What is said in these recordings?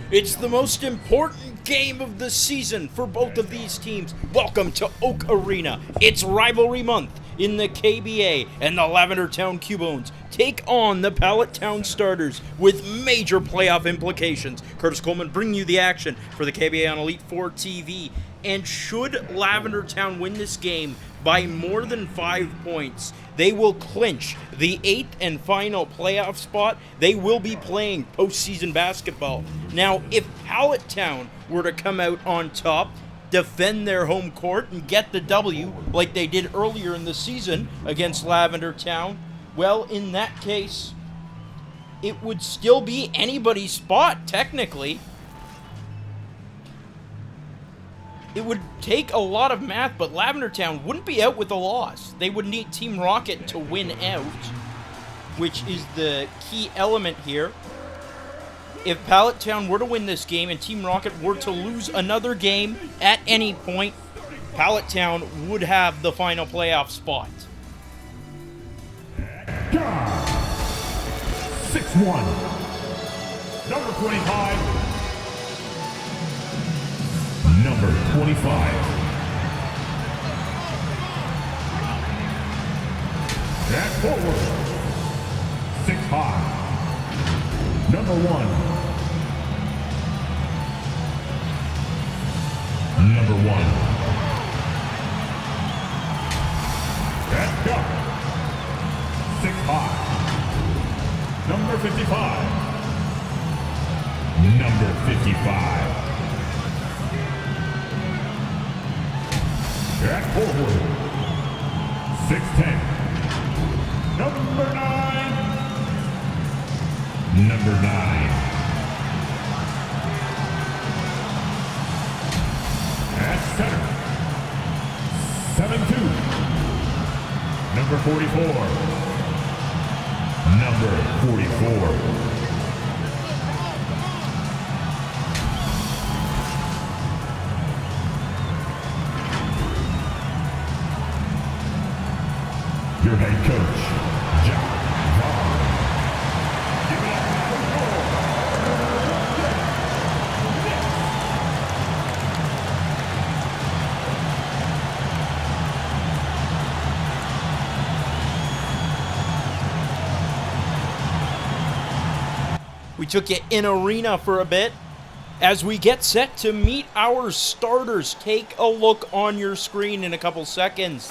It's the most important game of the season for both of these teams. Welcome to Oak Arena. It's rivalry month in the KBA, and the Lavender Town Cubones take on the Pallet Town Starters with major playoff implications. Curtis Coleman bringing you the action for the KBA on Elite 4 TV. And should Lavender Town win this game by more than 5 points, they will clinch the 8th and final playoff spot. They will be playing postseason basketball. Now, if Pallet Town were to come out on top, defend their home court, and get the W like they did earlier in the season against Lavender Town, well, in that case, it would still be anybody's spot, technically. It would take a lot of math, but Lavender Town wouldn't be out with a loss. They would need Team Rocket to win out, which is the key element here. If Pallet Town were to win this game and Team Rocket were to lose another game at any point, Pallet Town would have the final playoff spot. 6-1. Number 25. Number 25. At forward. 6'5". Number 1. Number 1. At guard. 6'5". Number 55. Number 55. At forward, 6'10". Number 9. Number 9. At center, 7'2". Number 44. Number 44. Your head coach, Jack Vaughn. Give it up We took you in arena for a bit. As we get set to meet our starters, take a look on your screen in a couple seconds.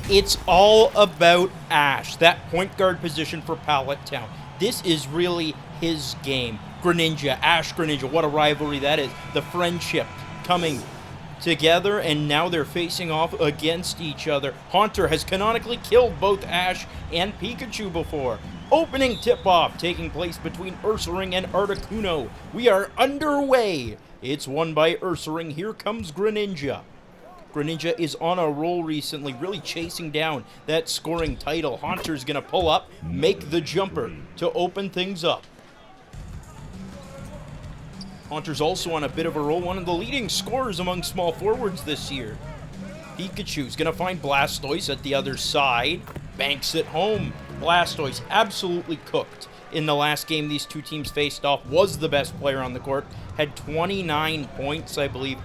It's all about Ash, that point guard position for Pallet Town. This is really his game. Greninja, Ash Greninja, what a rivalry that is. The friendship coming together, and now they're facing off against each other. Haunter has canonically killed both Ash and Pikachu before. Opening tip-off taking place between Ursaring and Articuno. We are underway. It's won by Ursaring. Here comes Greninja. Greninja is on a roll recently, really chasing down that scoring title. Haunter's going to pull up, make the jumper to open things up. Haunter's also on a bit of a roll, one of the leading scorers among small forwards this year. Pikachu's going to find Blastoise at the other side. Banks it home. Blastoise absolutely cooked in the last game these two teams faced off. Was the best player on the court. Had 29 points, I believe.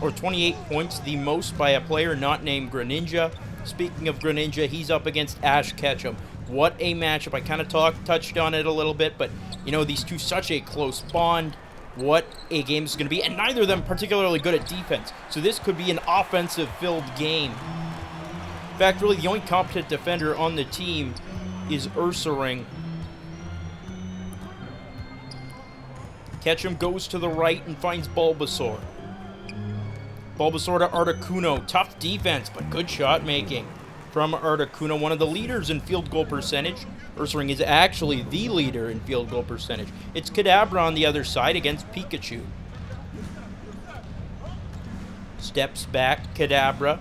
Or 28 points, the most by a player not named Greninja. Speaking of Greninja, he's up against Ash Ketchum. What a matchup. I kind of touched on it a little bit, but, you know, these two, such a close bond. What a game is going to be. And neither of them particularly good at defense. So this could be an offensive-filled game. In fact, really, the only competent defender on the team is Ursaring. Ketchum goes to the right and finds Bulbasaur. Bulbasaur to Articuno. Tough defense, but good shot making from Articuno. One of the leaders in field goal percentage. Ursaring is actually the leader in field goal percentage. It's Kadabra on the other side against Pikachu. Steps back, Kadabra.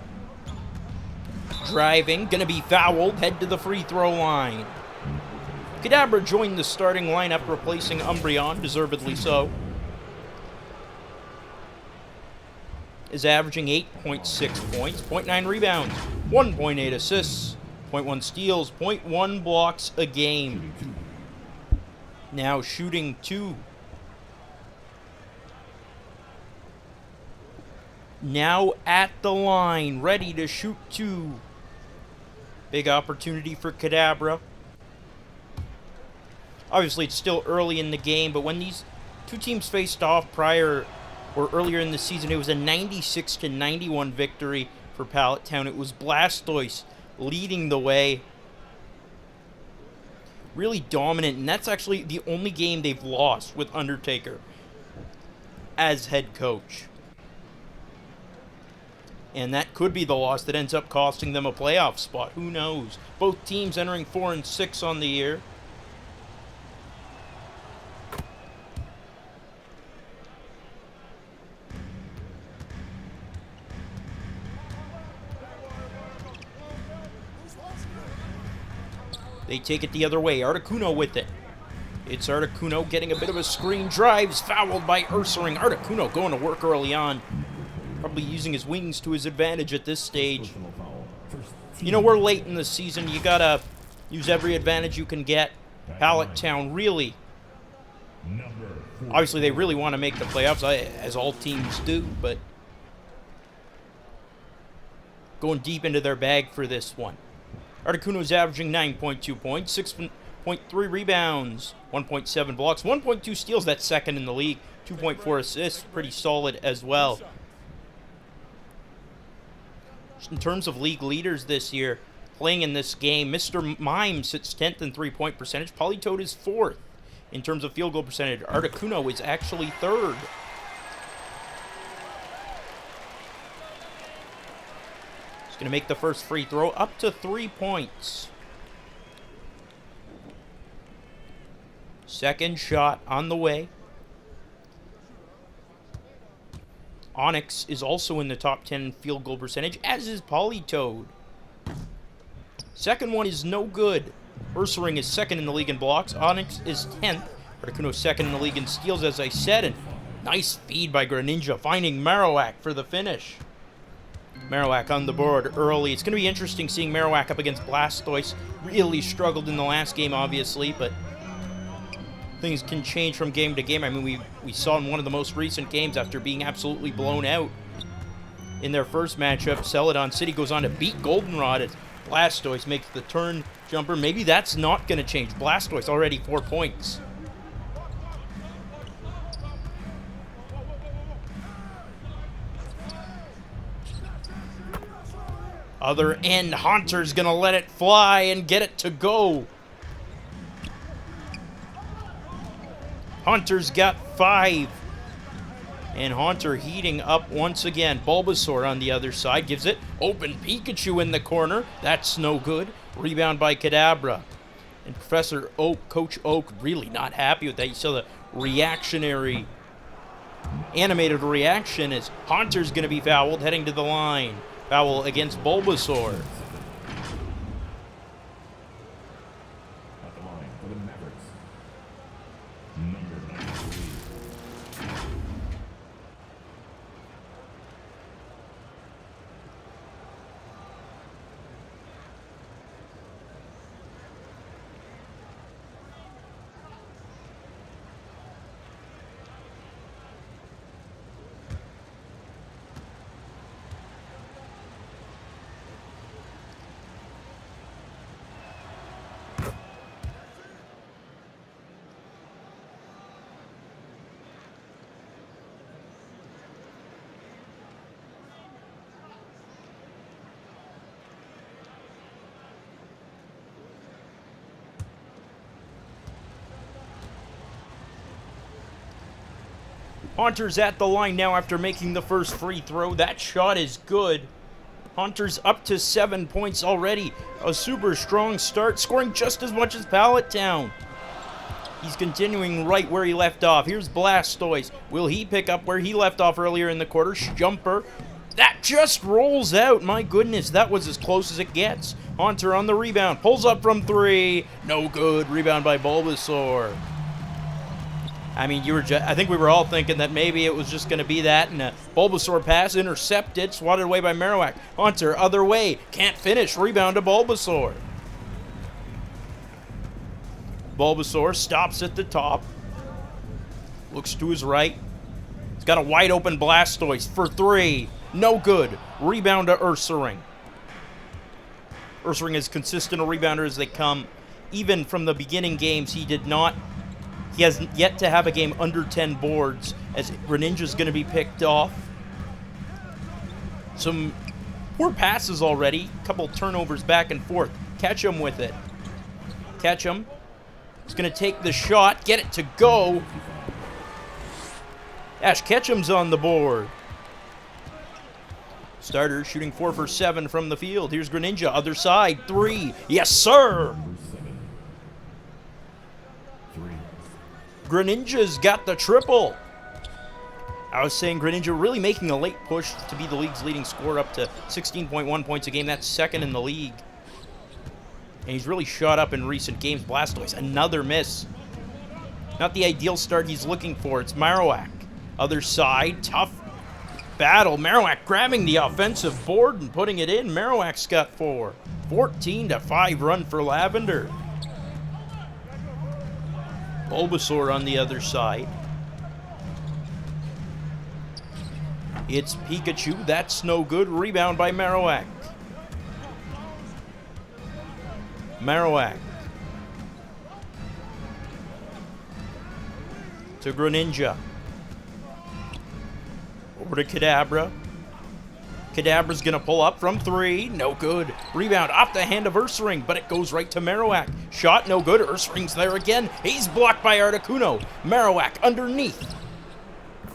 Driving, gonna be fouled, head to the free throw line. Kadabra joined the starting lineup, replacing Umbreon, deservedly so. Is averaging 8.6 points, 0.9 rebounds, 1.8 assists, 0.1 steals, 0.1 blocks a game. Now shooting 2 now at the line, ready to shoot two. Big opportunity for Kadabra. Obviously, it's still early in the game, but when these two teams faced off earlier in the season, it was a 96-91 victory for Pallet Town. It was Blastoise leading the way. Really dominant, and that's actually the only game they've lost with Undertaker as head coach. And that could be the loss that ends up costing them a playoff spot. Who knows? Both teams entering 4-6 on the year. They take it the other way. Articuno with it. It's Articuno getting a bit of a screen. Drives, fouled by Ursaring. Articuno going to work early on. Probably using his wings to his advantage at this stage. You know, we're late in the season. You gotta use every advantage you can get. Pallet Town really... Obviously, they really want to make the playoffs, as all teams do, but... going deep into their bag for this one. Articuno's averaging 9.2 points, 6.3 rebounds, 1.7 blocks, 1.2 steals. That's second in the league. 2.4 assists, pretty solid as well. In terms of league leaders this year, playing in this game, Mr. Mime sits 10th in three-point percentage. Politoad is 4th in terms of field goal percentage. Articuno is actually 3rd. He's going to make the first free throw, up to 3 points. Second shot on the way. Onyx is also in the top 10 field goal percentage, as is Politoad. Second one is no good. Ursaring is 2nd in the league in blocks. Onyx is 10th. Articuno 2nd in the league in steals, as I said. And nice feed by Greninja, finding Marowak for the finish. Marowak on the board early. It's going to be interesting seeing Marowak up against Blastoise. Really struggled in the last game, obviously, but things can change from game to game. I mean, we saw in one of the most recent games, after being absolutely blown out in their first matchup, Celadon City goes on to beat Goldenrod as Blastoise makes the turn jumper. Maybe that's not going to change. Blastoise already 4 points. Other end, Haunter's going to let it fly and get it to go. Haunter's got 5. And Haunter heating up once again. Bulbasaur on the other side gives it. Open Pikachu in the corner. That's no good. Rebound by Kadabra. And Professor Oak, Coach Oak, really not happy with that. You saw the reactionary, animated reaction as Haunter's going to be fouled heading to the line. Foul against Bulbasaur. At the line for the Mavericks, number 93. Haunter's at the line now after making the first free throw. That shot is good. Haunter's up to 7 points already. A super strong start, scoring just as much as Pallet Town. He's continuing right where he left off. Here's Blastoise. Will he pick up where he left off earlier in the quarter? Jumper. That just rolls out. My goodness, that was as close as it gets. Haunter on the rebound. Pulls up from 3. No good. Rebound by Bulbasaur. I mean, I think we were all thinking that maybe it was just going to be that, and a Bulbasaur pass intercepted, swatted away by Marowak. Haunter, other way, can't finish, rebound to Bulbasaur. Bulbasaur stops at the top, looks to his right. He's got a wide open Blastoise for 3. No good. Rebound to Ursaring. Ursaring is consistent a rebounder as they come. Even from the beginning games, he has yet to have a game under 10 boards, as Greninja's going to be picked off. Some poor passes already. A couple turnovers back and forth. Catch him with it. Catch him. He's going to take the shot, get it to go. Ash Ketchum's on the board. Starter shooting 4 for 7 from the field. Here's Greninja, other side, 3. Yes, sir! Greninja's got the triple. I was saying Greninja really making a late push to be the league's leading scorer, up to 16.1 points a game. That's second in the league. And he's really shot up in recent games. Blastoise, another miss. Not the ideal start he's looking for. It's Marowak. Other side, tough battle. Marowak grabbing the offensive board and putting it in. Marowak's got 4. 14-5 run for Lavender. Bulbasaur on the other side. It's Pikachu. That's no good. Rebound by Marowak. Marowak. To Greninja. Over to Kadabra. Kadabra's going to pull up from 3. No good. Rebound off the hand of Ursaring, but it goes right to Marowak. Shot no good. Ursaring's there again. He's blocked by Articuno. Marowak underneath.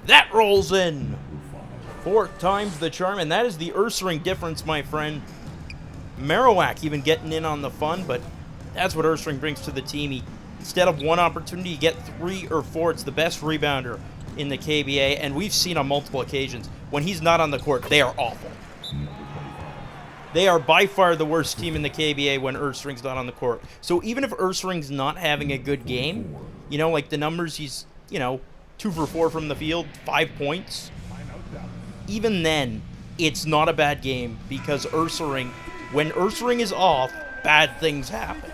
That rolls in. 4 times the charm, and that is the Ursaring difference, my friend. Marowak even getting in on the fun, but that's what Ursaring brings to the team. Instead of 1 opportunity, you get 3 or 4. It's the best rebounder in the KBA, and we've seen on multiple occasions, when he's not on the court, they are awful. They are by far the worst team in the KBA when Ursaring's not on the court. So even if Ursaring's not having a good game, you know, like the numbers, he's, 2 for 4 from the field, 5 points. Even then, it's not a bad game, because Ursaring, when Ursaring is off, bad things happen.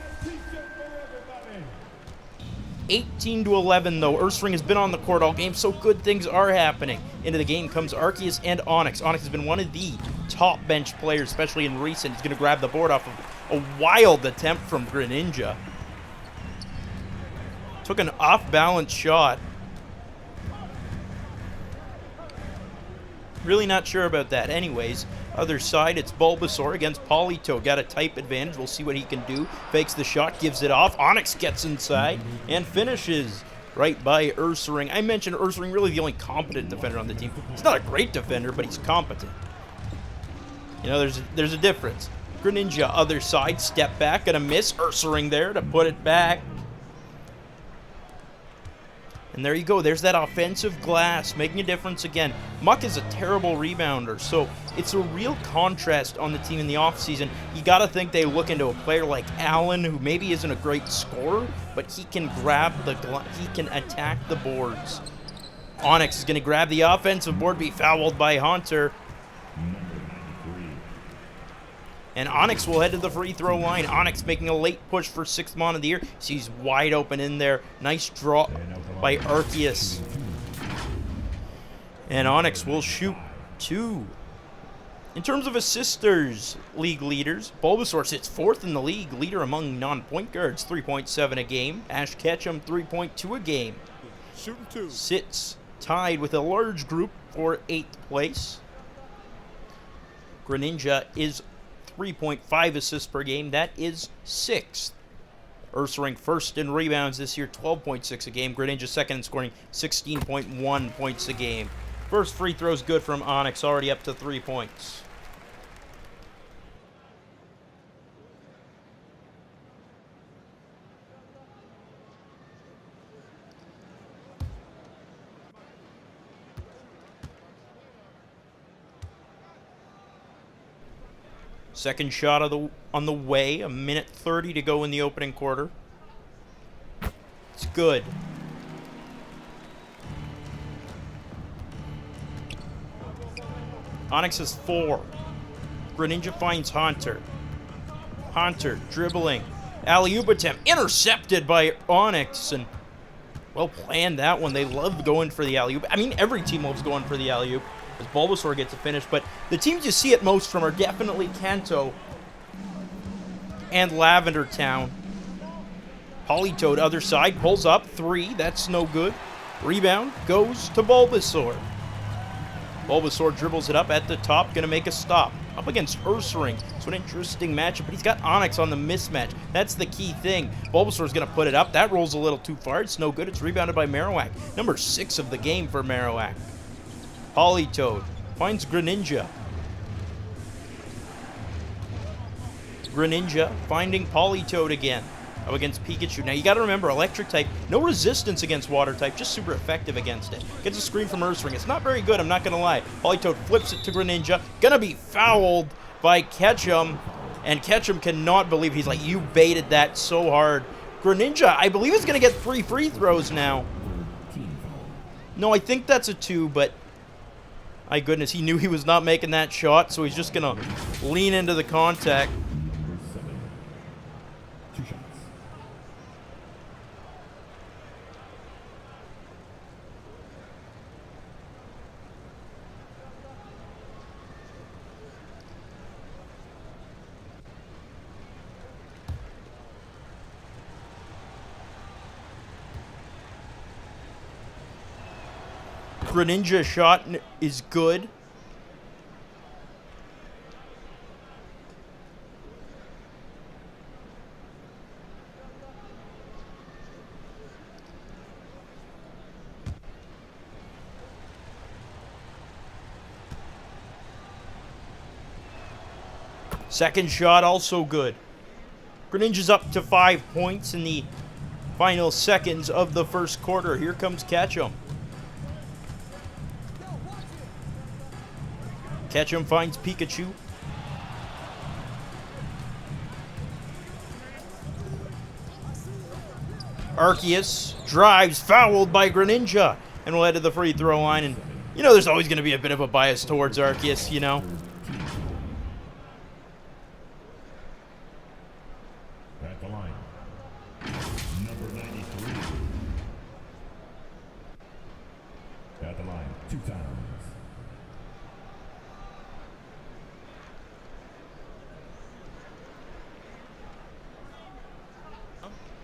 18-11, though. Ursaring has been on the court all game, so good things are happening. Into the game comes Arceus and Onyx. Onyx has been one of the top bench players, especially in recent. He's going to grab the board off of a wild attempt from Greninja. Took an off-balance shot. Really not sure about that. Anyways, other side, it's Bulbasaur against Polito. Got a type advantage. We'll see what he can do. Fakes the shot, gives it off. Onyx gets inside and finishes right by Ursaring. I mentioned Ursaring really the only competent defender on the team. He's not a great defender, but he's competent. There's a difference. Greninja, other side, step back, gonna miss. Ursaring there to put it back. And there you go. There's that offensive glass making a difference again. Muck is a terrible rebounder, so it's a real contrast on the team in the offseason. You got to think they look into a player like Allen, who maybe isn't a great scorer, but he can he can attack the boards. Onyx is going to grab the offensive board, be fouled by Hunter. And Onyx will head to the free throw line. Onyx making a late push for 6th mon of the year. He's wide open in there. Nice draw by Arceus. And Onyx will shoot 2. In terms of assisters, league leaders, Bulbasaur sits 4th in the league, leader among non-point guards, 3.7 a game. Ash Ketchum, 3.2 a game. Shooting 2. Sits tied with a large group for 8th place. Greninja is 3.5 assists per game. That is 6th. Ursaring 1st in rebounds this year, 12.6 a game. Greninja 2nd in scoring, 16.1 points a game. First free throw's good from Onyx, already up to 3 points. Second shot on the way, 1:30 to go in the opening quarter. It's good. Onyx has 4. Greninja finds Hunter. Hunter dribbling. Alley-oop attempt intercepted by Onyx, and well planned that one. They love going for the alley-oop. I mean, every team loves going for the alley-oop. as Bulbasaur gets a finish. But the teams you see it most from are definitely Kanto and Lavender Town. Politoed, other side, pulls up, 3, that's no good. Rebound goes to Bulbasaur. Bulbasaur dribbles it up at the top, gonna make a stop. Up against Ursaring, so an interesting matchup, but he's got Onix on the mismatch. That's the key thing. Bulbasaur's gonna put it up, that rolls a little too far, it's no good, it's rebounded by Marowak. Number 6 of the game for Marowak. Politoed finds Greninja. Greninja finding Politoed again. Up against Pikachu. Now you gotta remember, electric type, no resistance against water type, just super effective against it. Gets a screen from Ursaring. It's not very good, I'm not gonna lie. Politoed flips it to Greninja. Gonna be fouled by Ketchum. And Ketchum cannot believe, he's like, you baited that so hard. Greninja, I believe, is gonna get 3 free throws now. No, I think that's a 2, but my goodness, he knew he was not making that shot, so he's just gonna lean into the contact. Greninja shot is good. Second shot also good. Greninja's up to 5 points in the final seconds of the first quarter. Here comes Ketchum. Ketchum finds Pikachu. Arceus drives, fouled by Greninja, and will head to the free throw line. And, you know, there's always going to be a bit of a bias towards Arceus, you know. At the line, number 93. At the line, 2 times.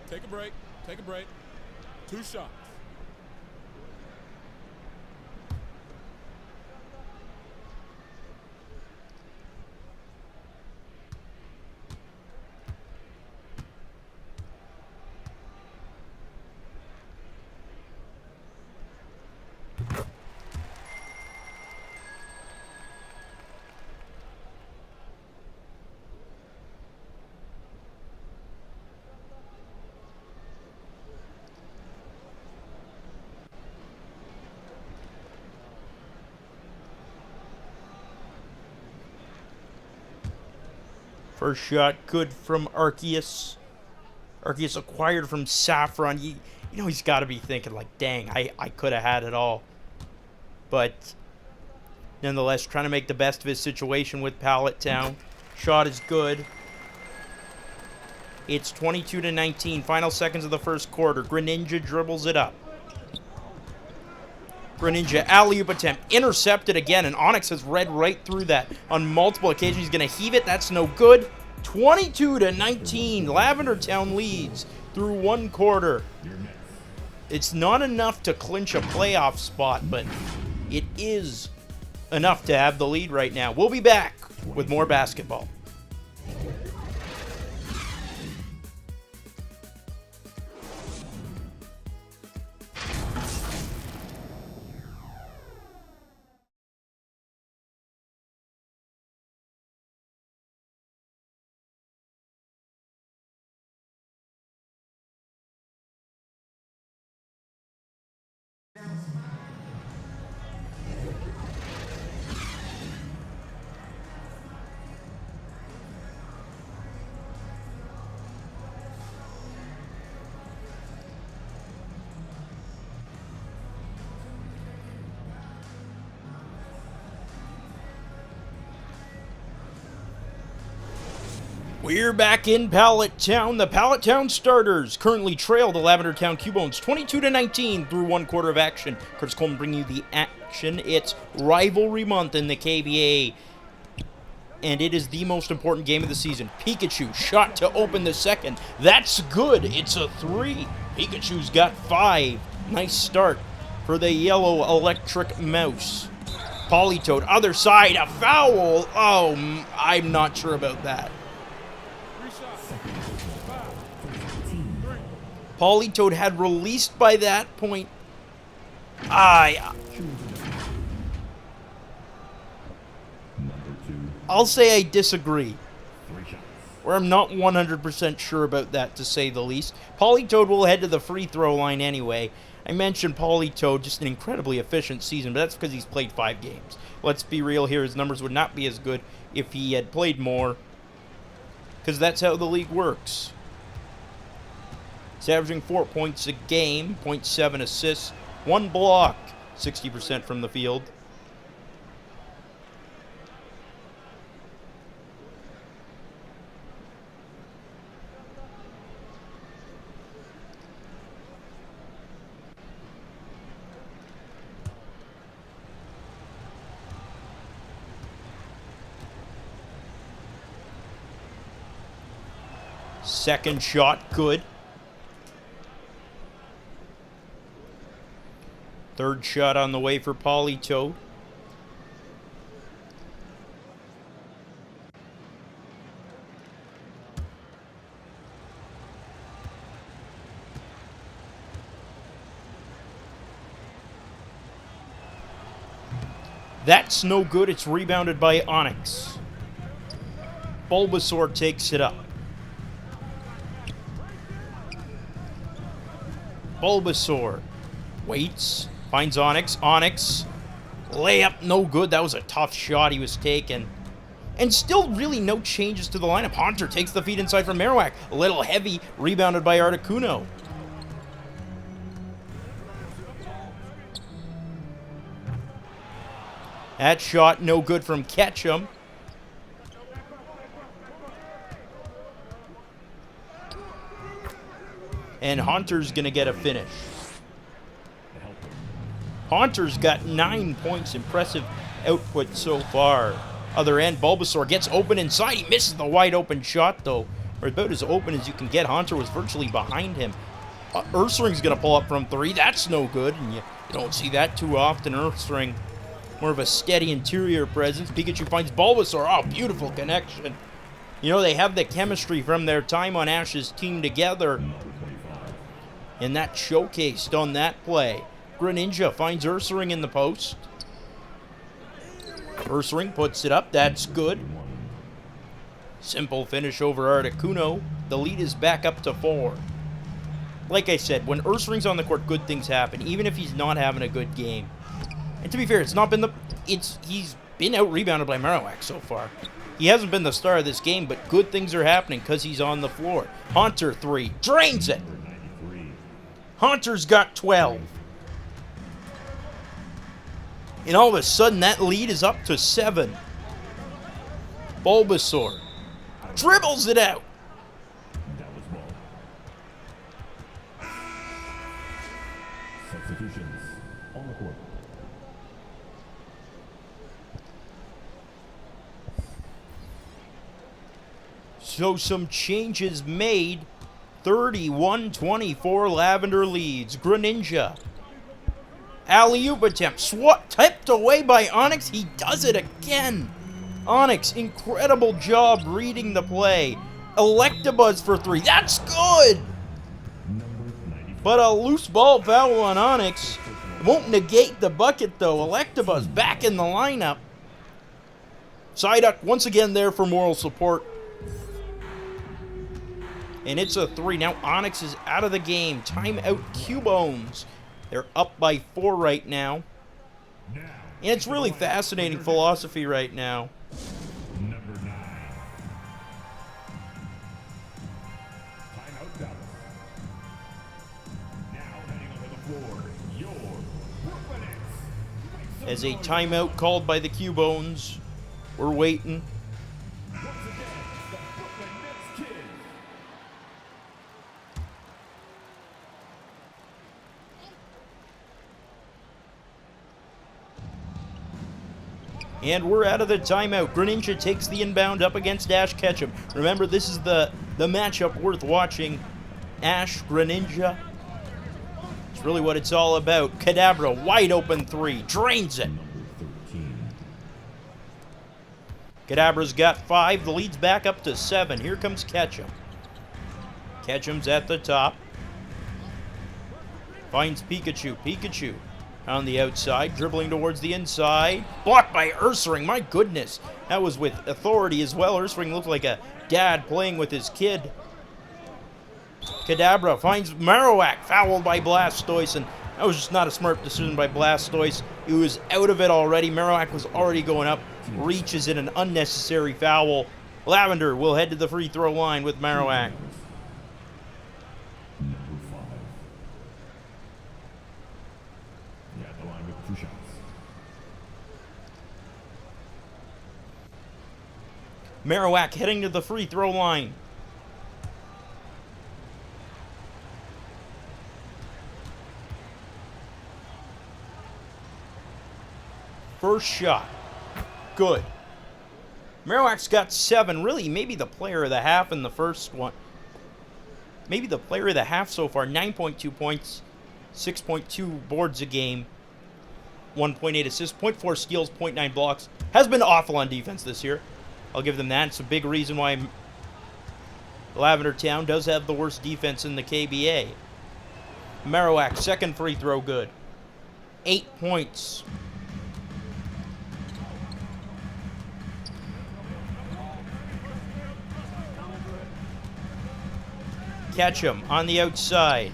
Take a break. Take a break. 2 shots. First shot good from Arceus. Arceus acquired from Saffron. You know he's got to be thinking like, dang, I could have had it all. But nonetheless, trying to make the best of his situation with Pallet Town. Shot is good. It's 22-19. Final seconds of the first quarter. Greninja dribbles it up. Greninja alley-oop attempt. Intercepted again, and Onix has read right through that on multiple occasions. He's going to heave it. That's no good. 22-19. Lavender Town leads through 1 quarter. It's not enough to clinch a playoff spot, but it is enough to have the lead right now. We'll be back with more basketball. We're back in Pallet Town. The Pallet Town starters currently trail the Lavender Town Cubones 22-19 through one quarter of action. Curtis Coleman bringing you the action. It's rivalry month in the KBA, and it is the most important game of the season. Pikachu shot to open the second. That's good. It's a 3. Pikachu's got 5. Nice start for the yellow electric mouse. Politoed, other side, a foul. Oh, I'm not sure about that. Politoed had released by that point. I'll say I disagree. Or I'm not 100% sure about that, to say the least. Politoed will head to the free throw line anyway. I mentioned Politoed, just an incredibly efficient season, but that's because he's played 5 games. Let's be real here, his numbers would not be as good if he had played more, because that's how the league works. He's averaging 4 points a game, 0.7 assists, 1 block, 60% from the field. Second shot, good. Third shot on the way for Politoed. That's no good. It's rebounded by Onyx. Bulbasaur takes it up. Bulbasaur waits, finds Onyx. Onyx, layup, no good. That was a tough shot he was taking. And still really no changes to the lineup. Haunter takes the feed inside from Marowak. A little heavy, rebounded by Articuno. That shot no good from Ketchum. And Haunter's going to get a finish. Haunter's got 9 points. Impressive output so far. Other end, Bulbasaur gets open inside. He misses the wide open shot, though. Or about as open as you can get. Haunter was virtually behind him. Ursaring's going to pull up from 3. That's no good. And you don't see that too often. Ursaring, more of a steady interior presence. Pikachu finds Bulbasaur. Oh, beautiful connection. You know, they have the chemistry from their time on Ash's team together. And that showcased on that play. Greninja finds Ursaring in the post. Ursaring puts it up. That's good. Simple finish over Articuno. The lead is back up to 4. Like I said, when Ursaring's on the court, good things happen, even if he's not having a good game. And to be fair, it's not been he's been out-rebounded by Marowak so far. He hasn't been the star of this game, but good things are happening because he's on the floor. Haunter 3. Drains it. Haunter's got 12. And all of a sudden, that lead is up to 7. Bulbasaur dribbles it out. That was ball. Substitutions on the court. So some changes made. 31-24, Lavender leads. Greninja. Alley-oop attempt. Tipped away by Onyx. He does it again. Onyx, incredible job reading the play. Electabuzz for 3. That's good. But a loose ball foul on Onyx. Won't negate the bucket, though. Electabuzz back in the lineup. Psyduck once again there for moral support. And it's a 3. Now Onyx is out of the game. Timeout Cubones. They're up by 4 right now. And it's really fascinating philosophy right now. Number 9. Timeout Dallas. Now heading onto the floor, your Cubones. As a timeout called by the Cubones. We're waiting. Once again, the Brooklyn Nets And we're out of the timeout. Greninja takes the inbound up against Ash Ketchum. Remember, this is the matchup worth watching. Ash, Greninja. It's really what it's all about. Kadabra, wide open three. Drains it. Kadabra's got 5. The lead's back up to 7. Here comes Ketchum. Ketchum's at the top. Finds Pikachu. Pikachu on the outside, dribbling towards the inside. Blocked by Ursaring. My goodness. That was with authority as well. Ursaring looked like a dad playing with his kid. Kadabra finds Marowak, fouled by Blastoise, and that was just not a smart decision by Blastoise. He was out of it already. Marowak was already going up. Reaches in an unnecessary foul. Lavender will head to the free throw line with Marowak. Marowak heading to the free throw line. First shot. Good. Marowak's got 7. Really, maybe the player of the half in the first one. Maybe the player of the half so far. 9.2 points, 6.2 boards a game, 1.8 assists, 0.4 steals, 0.9 blocks. Has been awful on defense this year. I'll give them that. It's a big reason why Lavender Town does have the worst defense in the KBA. Marowak, second free throw good. 8 points. Ketchum on the outside.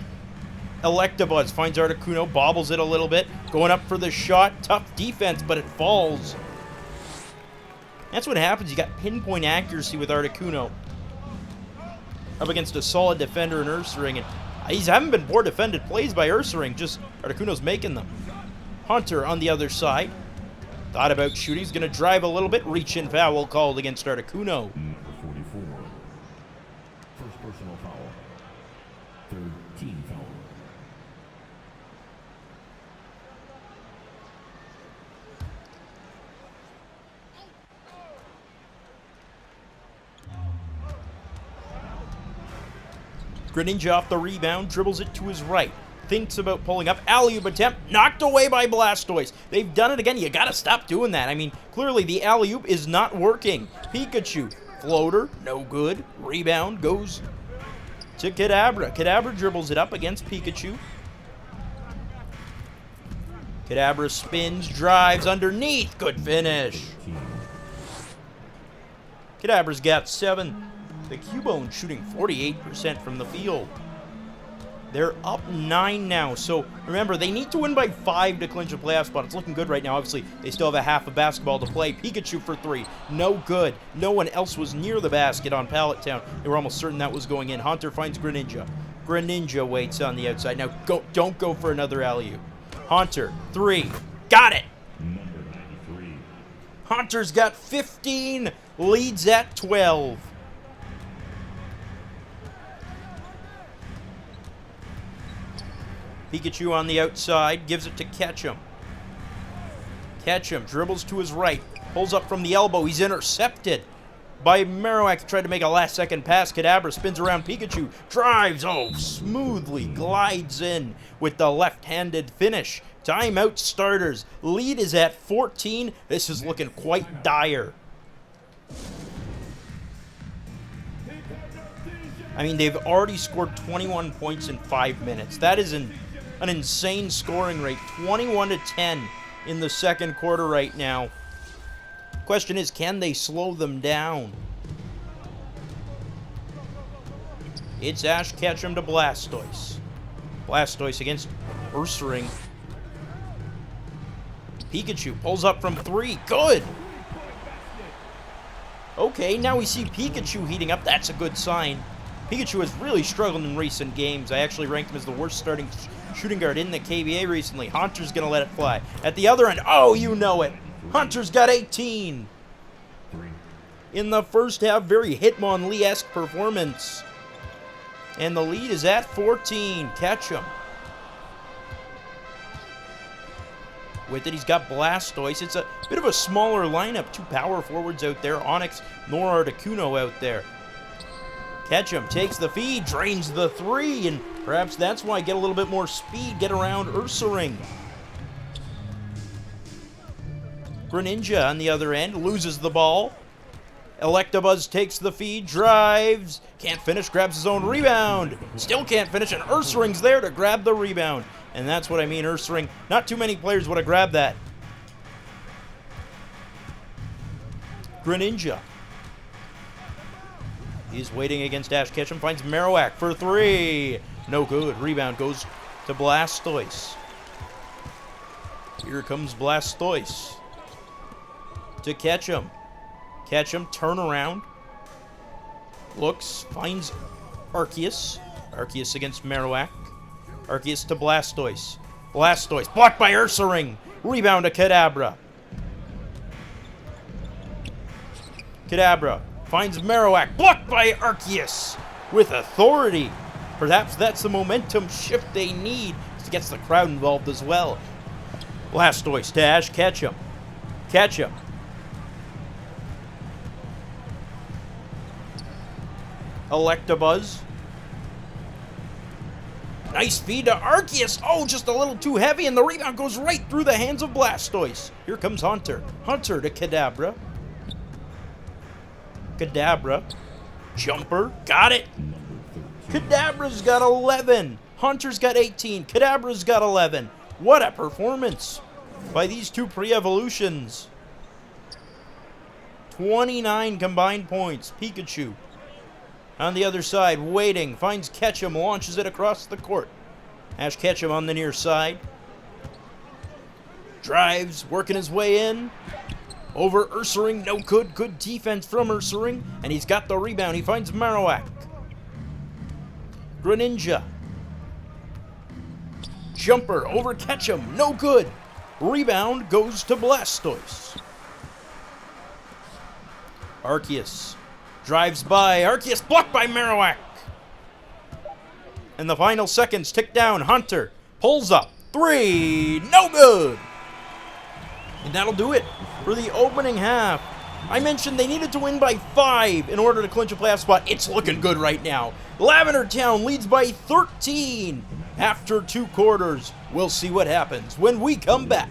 Electabuzz finds Articuno, bobbles it a little bit. Going up for the shot. Tough defense, but it falls. That's what happens. You got pinpoint accuracy with Articuno. Up against a solid defender in Ursaring. And these haven't been poor defended plays by Ursaring. Just Articuno's making them. Hunter on the other side. Thought about shooting. He's going to drive a little bit. Reach in foul called against Articuno. Number 44. First personal foul. Third team foul. Greninja off the rebound, dribbles it to his right. Thinks about pulling up. Alley-oop attempt, knocked away by Blastoise. They've done it again. You gotta stop doing that. I mean, clearly the alley-oop is not working. Pikachu, floater, no good. Rebound goes to Kadabra. Kadabra dribbles it up against Pikachu. Kadabra spins, drives underneath. Good finish. Kadabra's got 7. The Cubones shooting 48% from the field. They're up 9 now, so remember, they need to win by 5 to clinch a playoff spot. It's looking good right now. Obviously, they still have a half of basketball to play. Pikachu for 3. No good. No one else was near the basket on Pallet Town. They were almost certain that was going in. Hunter finds Greninja. Greninja waits on the outside. Now, don't go for another alley-oop. Hunter, 3. Got it! Number 93. Hunter's got 15. Leads at 12. Pikachu on the outside, gives it to Ketchum. Ketchum dribbles to his right, pulls up from the elbow. He's intercepted by Marowak. Tried to make a last-second pass. Kadabra spins around Pikachu, drives, smoothly glides in with the left-handed finish. Timeout starters. Lead is at 14. This is looking quite dire. I mean, they've already scored 21 points in 5 minutes. That is an insane scoring rate. 21-10 in the second quarter right now. Question is, can they slow them down? It's Ash Ketchum to Blastoise. Blastoise against Ursaring. Pikachu pulls up from 3. Good! Okay, now we see Pikachu heating up. That's a good sign. Pikachu has really struggled in recent games. I actually ranked him as the worst starting shooting guard in the KBA recently. Hunter's going to let it fly. At the other end, you know it. Hunter's got 18. In the first half, very Hitmonlee-esque performance. And the lead is at 14. Ketchum. with it. He's got Blastoise. It's a bit of a smaller lineup. 2 power forwards out there. Onix nor Articuno out there. Ketchum takes the feed, drains the 3, and perhaps that's why get a little bit more speed, get around Ursaring. Greninja on the other end loses the ball. Electabuzz takes the feed, drives, can't finish, grabs his own rebound. Still can't finish, and Ursaring's there to grab the rebound. And that's what I mean, Ursaring. Not too many players would have grabbed that. Greninja. He's waiting against Ash Ketchum, finds Marowak for 3. No good. Rebound goes to Blastoise. Here comes Blastoise. To Ketchum. Ketchum, turn around. Looks, finds Arceus. Arceus against Marowak. Arceus to Blastoise. Blastoise, blocked by Ursaring. Rebound to Kadabra. Kadabra finds Marowak, blocked by Arceus with authority. Perhaps that's the momentum shift they need. It gets the crowd involved as well. Blastoise to Ash Ketchum. Ketchum. Electabuzz. Nice feed to Arceus. Oh, just a little too heavy, and the rebound goes right through the hands of Blastoise. Here comes Hunter. Hunter to Kadabra. Kadabra. Jumper. Got it. Kadabra's got 11. Hunter's got 18. Kadabra's got 11. What a performance by these 2 pre-evolutions. 29 combined points. Pikachu on the other side, waiting, finds Ketchum, launches it across the court. Ash Ketchum on the near side. Drives, working his way in. Over Ursaring, no good. Good defense from Ursaring, and he's got the rebound. He finds Marowak. Greninja. Jumper over Ketchum, no good. Rebound goes to Blastoise. Arceus drives by. Arceus blocked by Marowak. And the final seconds tick down. Hunter pulls up. 3. No good. And that'll do it for the opening half. I mentioned they needed to win by 5 in order to clinch a playoff spot. It's looking good right now. Lavender Town leads by 13 after 2 quarters. We'll see what happens when we come back.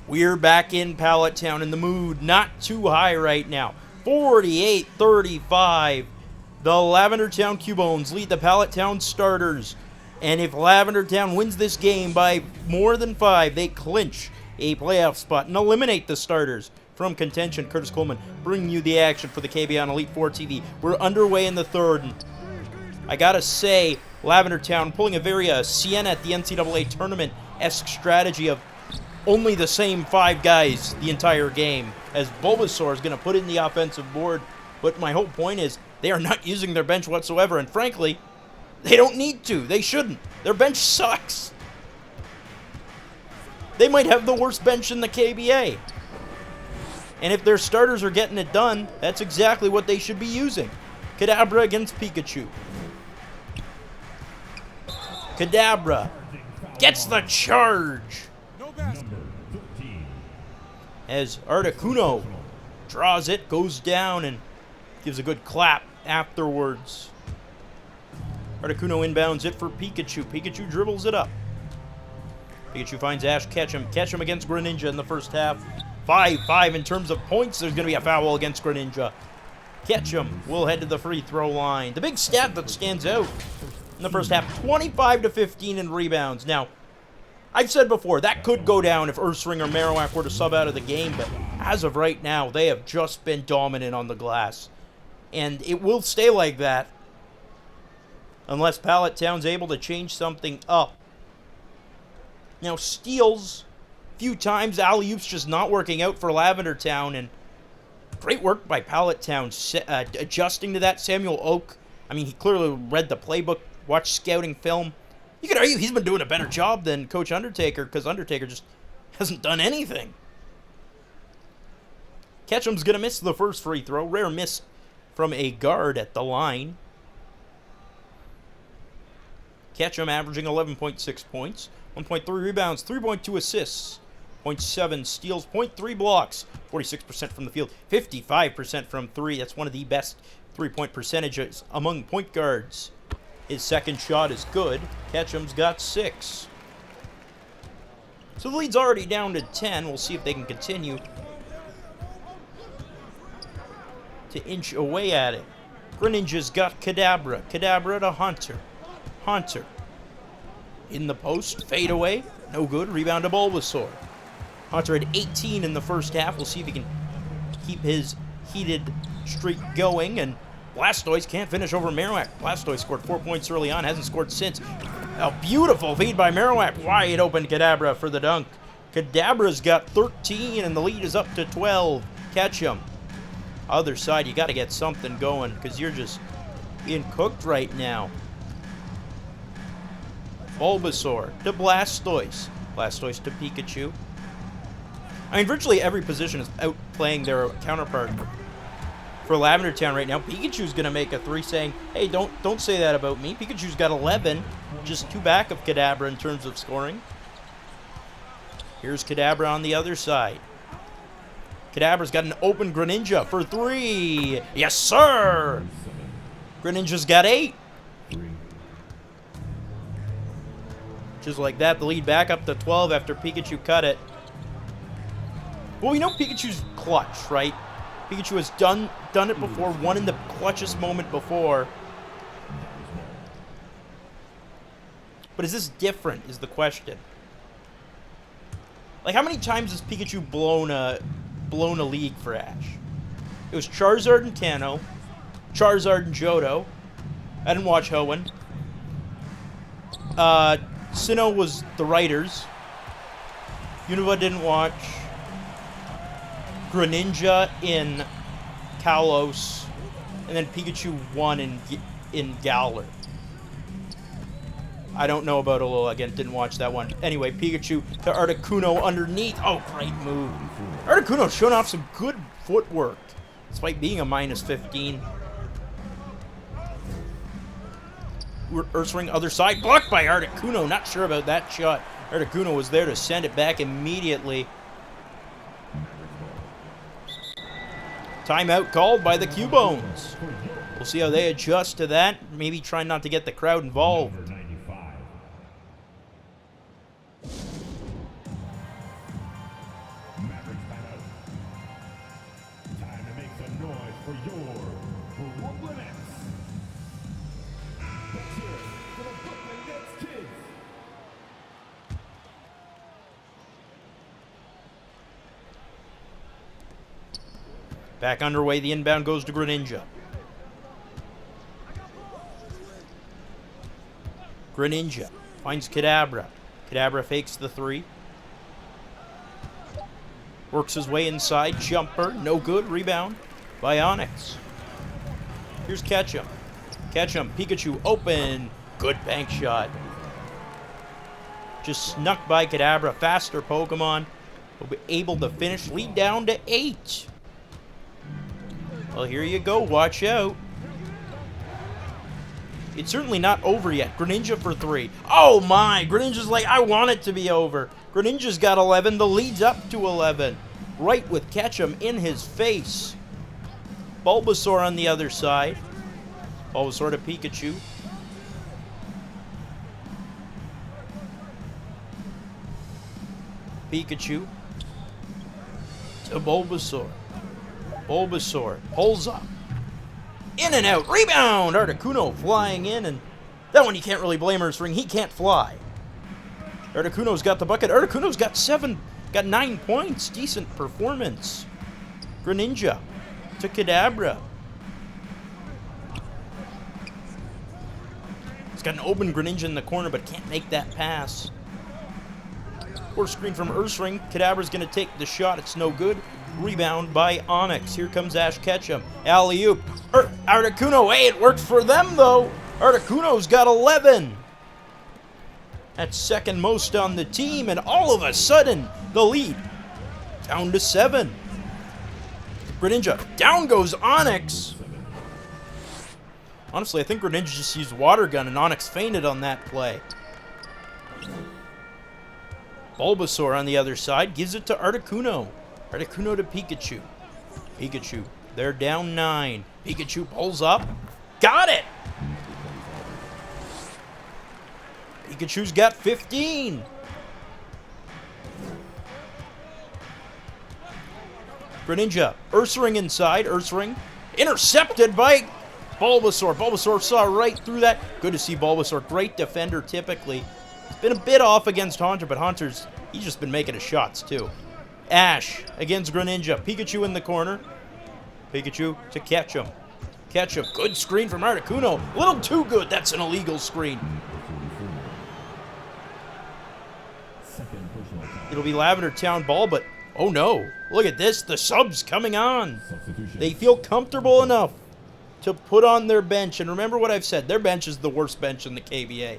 We're back in Pallet Town, in the mood not too high right now. 48-35. The Lavender Town Cubones lead the Pallet Town starters. And if Lavender Town wins this game by more than 5, they clinch a playoff spot and eliminate the starters. From contention, Curtis Coleman bringing you the action for the KB on Elite 4 TV. We're underway in the third. And I gotta say, Lavender Town pulling a very Sienna at the NCAA tournament-esque strategy of only the same 5 guys the entire game, as Bulbasaur is going to put in the offensive board. But my whole point is they are not using their bench whatsoever, and frankly, they don't need to. They shouldn't. Their bench sucks. They might have the worst bench in the KBA. And if their starters are getting it done, that's exactly what they should be using. Kadabra against Pikachu. Kadabra gets the charge. No basket. As Articuno draws it, goes down, and gives a good clap afterwards. Articuno inbounds it for Pikachu. Pikachu dribbles it up. Pikachu finds Ash Ketchum. Ketchum against Greninja in the first half. 5-5 in terms of points. There's going to be a foul against Greninja. Ketchum will head to the free throw line. The big stat that stands out in the first half, 25-15 in rebounds. Now, I've said before, that could go down if Ursaring or Marowak were to sub out of the game, but as of right now, they have just been dominant on the glass. And it will stay like that unless Pallet Town's able to change something up. Now, steals, few times, alley-oops just not working out for Lavender Town, and great work by Pallet Town adjusting to that. Samuel Oak, I mean, he clearly read the playbook, watched scouting film. You could argue he's been doing a better job than Coach Undertaker, because Undertaker just hasn't done anything. Ketchum's going to miss the first free throw. Rare miss from a guard at the line. Ketchum averaging 11.6 points, 1.3 rebounds, 3.2 assists, 0.7 steals, 0.3 blocks, 46% from the field, 55% from 3. That's one of the best three-point percentages among point guards. His second shot is good. Ketchum's got 6. So the lead's already down to 10. We'll see if they can continue to inch away at it. Greninja's got Kadabra. Kadabra to Hunter. Hunter in the post. Fade away. No good. Rebound to Bulbasaur. Hunter had 18 in the first half. We'll see if he can keep his heated streak going. And Blastoise can't finish over Marowak. Blastoise scored 4 points early on. Hasn't scored since. A beautiful feed by Marowak. Wide open Kadabra for the dunk. Kadabra's got 13 and the lead is up to 12. Catch him. Other side, you got to get something going because you're just being cooked right now. Bulbasaur to Blastoise. Blastoise to Pikachu. I mean, virtually every position is outplaying their counterpart. For Lavender Town right now, Pikachu's going to make a 3 saying, hey, don't say that about me. Pikachu's got 11, just 2 back of Kadabra in terms of scoring. Here's Kadabra on the other side. Kadabra's got an open Greninja for 3. Yes, sir! Greninja's got 8. Just like that, the lead back up to 12 after Pikachu cut it. Well, we know Pikachu's clutch, right? Pikachu has done it before, won in the clutchest moment before. But is this different, is the question. Like, how many times has Pikachu blown a league for Ash? It was Charizard and Kanto, Charizard and Johto. I didn't watch Hoenn. Sinnoh was the writers. Unova didn't watch. Greninja in Kalos, and then Pikachu won in Galar. I don't know about Alola, again, didn't watch that one. Anyway, Pikachu to Articuno underneath. Oh, great move. Articuno showing off some good footwork, despite being a -15. Ursaring other side, blocked by Articuno. Not sure about that shot. Articuno was there to send it back immediately. Timeout called by the Cubones. We'll see how they adjust to that. Maybe try not to get the crowd involved. Number 95. Mavericks timeout. Time to make some noise for your Brooklyn Nets. Let's hear it for the Brooklyn Nets kid. Back underway, the inbound goes to Greninja. Greninja finds Kadabra. Kadabra fakes the 3. Works his way inside. Jumper, no good. Rebound by Onix. Here's Ketchum. Ketchum, Pikachu open. Good bank shot. Just snuck by Kadabra. Faster Pokemon. Will be able to finish. Lead down to 8. Well, here you go. Watch out. It's certainly not over yet. Greninja for 3. Oh my! Greninja's like, I want it to be over. Greninja's got 11. The lead's up to 11. Right with Ketchum in his face. Bulbasaur on the other side. Bulbasaur to Pikachu. Pikachu to Bulbasaur. Bulbasaur pulls up. In and out. Rebound! Articuno flying in, and that one you can't really blame Ursaring. He can't fly. Articuno's got the bucket. Articuno's got 9 points. Decent performance. Greninja to Kadabra. He's got an open Greninja in the corner, but can't make that pass. Poor screen from Ursaring. Kadabra's going to take the shot. It's no good. Rebound by Onix. Here comes Ash Ketchum. Alley-oop. Articuno. Hey, it worked for them, though. Articuno's got 11. That's second most on the team, and all of a sudden, the lead down to 7. Greninja. Down goes Onix. Honestly, I think Greninja just used Water Gun, and Onix fainted on that play. Bulbasaur on the other side gives it to Articuno. Articuno to Pikachu. Pikachu. They're down 9. Pikachu pulls up. Got it! Pikachu's got 15. Greninja. Ursaring inside. Ursaring. Intercepted by Bulbasaur. Bulbasaur saw right through that. Good to see Bulbasaur. Great defender typically. He's been a bit off against Haunter, but Haunter's, he's just been making his shots too. Ash against Greninja. Pikachu in the corner. Pikachu to Ketchum. Ketchum. Good screen from Articuno. A little too good. That's an illegal screen. It'll be Lavender Town ball, but oh no. Look at this. The subs coming on. They feel comfortable enough to put on their bench. And remember what I've said. Their bench is the worst bench in the KBA.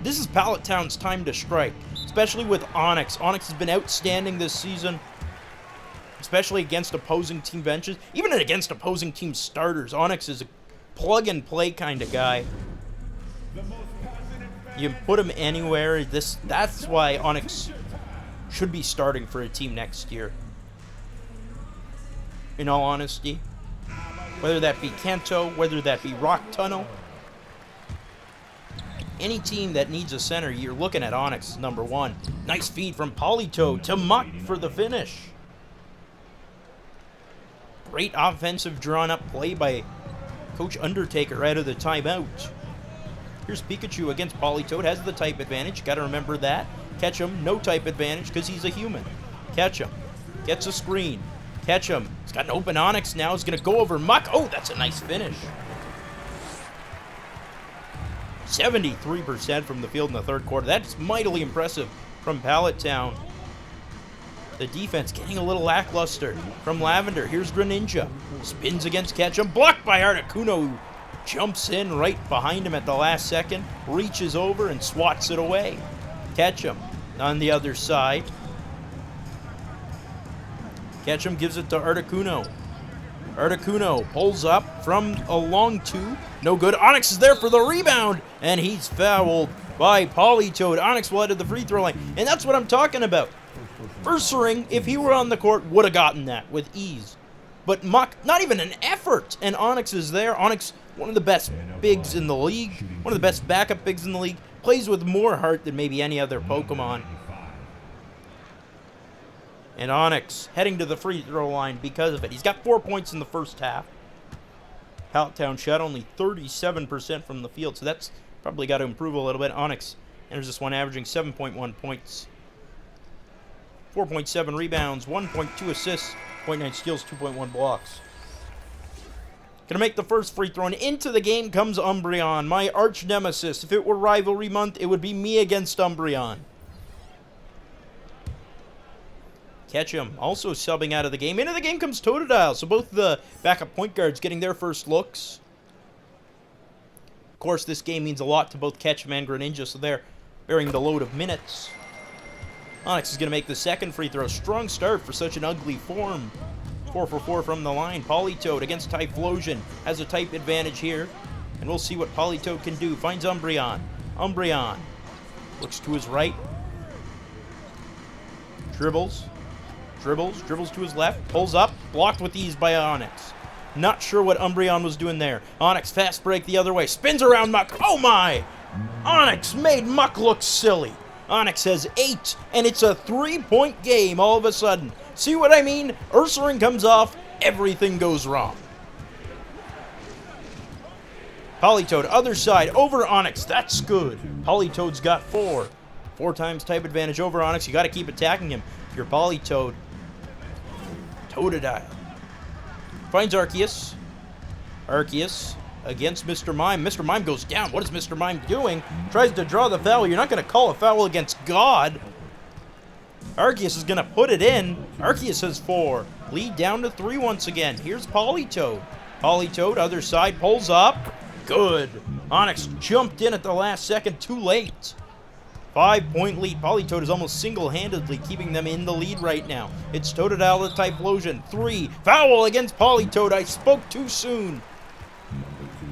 This is Pallet Town's time to strike, especially with Onix. Onix has been outstanding this season, especially against opposing team benches, even against opposing team starters. Onix is a plug-and-play kind of guy. You can put him anywhere. That's why Onix should be starting for a team next year. In all honesty, whether that be Kanto, whether that be Rock Tunnel, any team that needs a center, you're looking at Onix number 1. Nice feed from Politoed to Muck for the finish. Great offensive drawn-up play by Coach Undertaker out of the timeout. Here's Pikachu against Politoed. Has the type advantage. Got to remember that. Ketchum, no type advantage because he's a human. Ketchum gets a screen. Ketchum, he's got an open Onix now. He's going to go over Muck. Oh, that's a nice finish. 73% from the field in the third quarter. That's mightily impressive from Pallet Town. The defense getting a little lackluster from Lavender. Here's Greninja. Spins against Ketchum. Blocked by Articuno, who jumps in right behind him at the last second. Reaches over and swats it away. Ketchum on the other side. Ketchum gives it to Articuno. Articuno pulls up from a long 2. No good. Onix is there for the rebound, and he's fouled by Politoed. Onix will head to the free throw line, and that's what I'm talking about. Ursaring, if he were on the court, would have gotten that with ease. But Muck, not even an effort, and Onix is there. Onix, one of the best bigs in the league, one of the best backup bigs in the league, plays with more heart than maybe any other Pokemon. And Onix heading to the free throw line because of it. He's got 4 points in the first half. Pallet Town shot only 37% from the field, so that's probably got to improve a little bit. Onix enters this one averaging 7.1 points. 4.7 rebounds, 1.2 assists, 0.9 steals, 2.1 blocks. Gonna make the first free throw, and into the game comes Umbreon, my arch nemesis. If it were rivalry month, it would be me against Umbreon. Catch him. Also subbing out of the game. Into the game comes Totodile, so both the backup point guards getting their first looks. Of course, this game means a lot to both Ketchum and Greninja, so they're bearing the load of minutes. Onix is going to make the second free throw. Strong start for such an ugly form. 4 for 4 from the line. Politoed against Typhlosion. Has a type advantage here. And we'll see what Politoed can do. Finds Umbreon. Umbreon looks to his right. Dribbles. Dribbles to his left. Pulls up. Blocked with ease by Onix. Not sure what Umbreon was doing there. Onix fast break the other way. Spins around Muck. Oh my! Onix made Muck look silly. Onix has 8, and it's a 3-point game all of a sudden. See what I mean? Ursaring comes off, everything goes wrong. Politoed, other side, over Onix. That's good. Politoed's got 4. 4 times type advantage over Onix. You got to keep attacking him if you're Politoed. Totodile. Finds Arceus. Arceus against Mr. Mime. Mr. Mime goes down. What is Mr. Mime doing? Tries to draw the foul. You're not going to call a foul against God. Arceus is going to put it in. Arceus has 4. Lead down to 3 once again. Here's Politoed. Politoed, other side, pulls up. Good. Onix jumped in at the last second. Too late. 5-point lead. Politoed is almost single-handedly keeping them in the lead right now. It's Totodile to Typhlosion. 3. Foul against Politoed. I spoke too soon.